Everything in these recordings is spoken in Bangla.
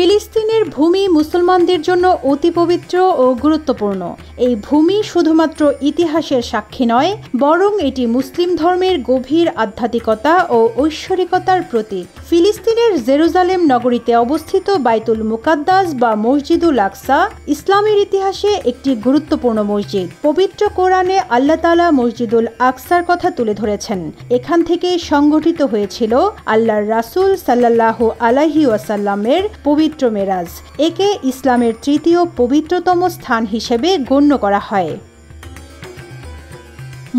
ফিলিস্তিনের ভূমি মুসলমানদের জন্য অতি পবিত্র ও গুরুত্বপূর্ণ। এই ভূমি শুধুমাত্র ইতিহাসের সাক্ষী নয়, বরং এটি মুসলিম ধর্মের গভীর আধ্যাত্মিকতা ও ঐশ্বরিকতার প্রতীক। ফিলিস্তিনের জেরুজালেম নগরীতে অবস্থিত বাইতুল মুকাদ্দাস বা মসজিদুল আকসা ইসলামের ইতিহাসে একটি গুরুত্বপূর্ণ মসজিদ। পবিত্র কোরআনে আল্লাহ তাআলা মসজিদুল আকসার কথা তুলে ধরেছেন। এখান থেকে সংগঠিত হয়েছিল আল্লাহর রাসূল সাল্লাল্লাহু আলাইহি ওয়াসাল্লামের পবিত্র মেরাজ। একে ইসলামের তৃতীয় পবিত্রতম স্থান হিসেবে গণ্য করা হয়।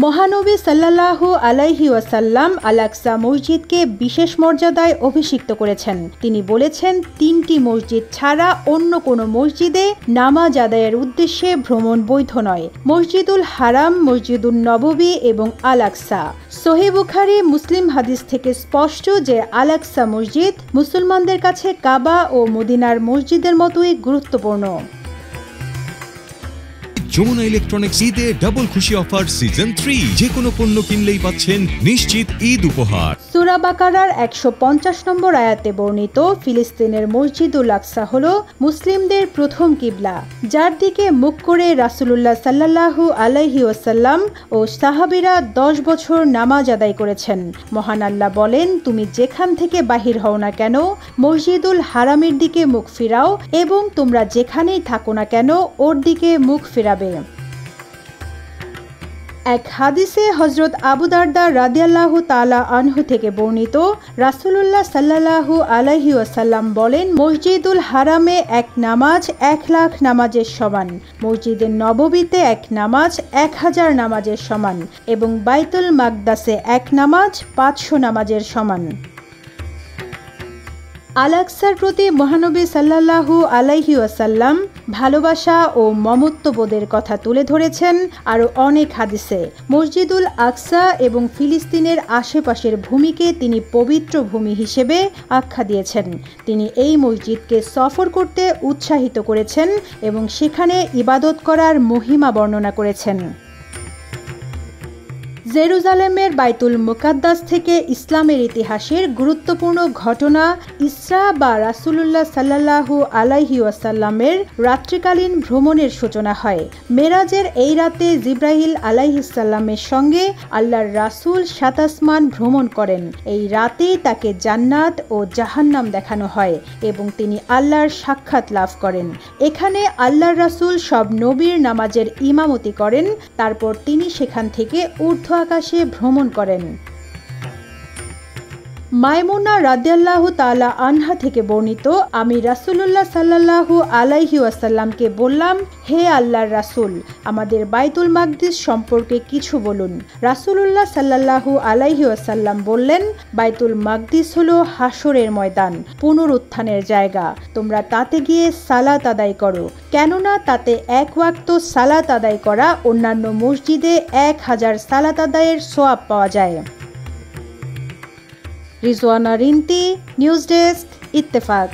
মহানবী সাল্লাল্লাহু আলাইহি ওয়াসাল্লাম আল আকসা মসজিদকে বিশেষ মর্যাদায় অভিষিক্ত করেছেন। তিনি বলেছেন, 3টি মসজিদ ছাড়া অন্য কোনো মসজিদে নামাজ আদায়ের উদ্দেশ্যে ভ্রমণ বৈধ নয়। মসজিদুল হারাম, মসজিদুল নববী এবং আল আকসা। সহিহ বুখারী, মুসলিম হাদিস থেকে স্পষ্ট যে আল আকসা মসজিদ মুসলমানদের কাছে কাবা ও মদিনার মসজিদের মতোই গুরুত্বপূর্ণ। যমুনা ইলেকট্রনিক্স ঈদে ডাবল খুশি অফার সিজন 3, যে কোনো পণ্য কিনলেই পাচ্ছেন নিশ্চিত ঈদ উপহার। সূরা বাকারার 150 নম্বর আয়াতে বর্ণিত ফিলিস্তিনের মসজিদুল আকসা হলো মুসলিমদের প্রথম কিবলা, যার দিকে মুখ করে রাসূলুল্লাহ সাল্লাল্লাহু আলাইহি ওয়াসাল্লাম ও সাহাবীরা 10 বছর নামাজ আদায় করেছেন। মহান আল্লাহ বলেন, তুমি যেখান থেকে বাহির হও না কেন মসজিদুল হারামের দিকে মুখ ফিরাও এবং তোমরা যেখানেই থাকো না কেন ওর দিকে মুখ ফিরাবে। এক হাদিসে হযরত আবু দারদা রাদিয়াল্লাহু তাআলা আনহু থেকে বর্ণিত, রাসূলুল্লাহ সাল্লাল্লাহু আলাইহি ওয়াসাল্লাম বলেন, মসজিদুল হারামে এক নামাজ 1,00,000 নামাজের সমান, মসজিদে নববীতে এক নামাজ 1000 নামাজের সমান এবং বাইতুল মাকদাসে এক নামাজ 500 নামাজের সমান। আল আকসার প্রতি মহানবী সাল্লাল্লাহু আলাইহি ওয়াসাল্লাম ভালোবাসা ও মমত্ববোধের কথা তুলে ধরেছেন আরও অনেক হাদিসে। মসজিদুল আকসা এবং ফিলিস্তিনের আশেপাশের ভূমিকে তিনি পবিত্র ভূমি হিসেবে আখ্যা দিয়েছেন। তিনি এই মসজিদকে সফর করতে উৎসাহিত করেছেন এবং সেখানে ইবাদত করার মহিমা বর্ণনা করেছেন। জেরুজালেমের বাইতুল মুকাদ্দাস থেকে ইসলামের ইতিহাসের গুরুত্বপূর্ণ ঘটনা ইসরা বা রাসূলুল্লাহ সাল্লাল্লাহু আলাইহি ওয়াসাল্লামের রাত্রিকালীন ভ্রমণের সূচনা হয়। মেরাজের এই রাতে জিবরাইল আলাইহিস সালামের সঙ্গে আল্লাহর রাসূল 7 আসমান ভ্রমণ করেন। এই রাতেই তাকে জান্নাত ও জাহান্নাম দেখানো হয় এবং তিনি আল্লাহর সাক্ষাৎ লাভ করেন। এখানে আল্লাহর রাসূল সব নবীর নামাজের ইমামতি করেন। তারপর তিনি সেখান থেকে ঊর্ধ্ব আকাশে ভ্রমণ করেন। মাইমুনা রাদিয়াল্লাহু তাআলা আনহা থেকে বর্ণিত, আমি রাসূলুল্লাহ সাল্লাল্লাহু আলাইহি ওয়াসাল্লামকে বললাম, হে আল্লাহর রাসূল, আমাদের বাইতুল মাকদিস সম্পর্কে কিছু বলুন। রাসূলুল্লাহ সাল্লাল্লাহু আলাইহি ওয়াসাল্লাম বললেন, বাইতুল মাকদিস হলো হাসরের ময়দান, পুনরুত্থানের জায়গা। তোমরা তাতে গিয়ে সালাত আদায় করো, কেননা তাতে 1 ওয়াক্ত সালাত আদায় করা অন্যান্য মসজিদে 1000 সালাত আদায়ের সওয়াব পাওয়া যায়। Rizwana Rinti, news desk, Ittefaq.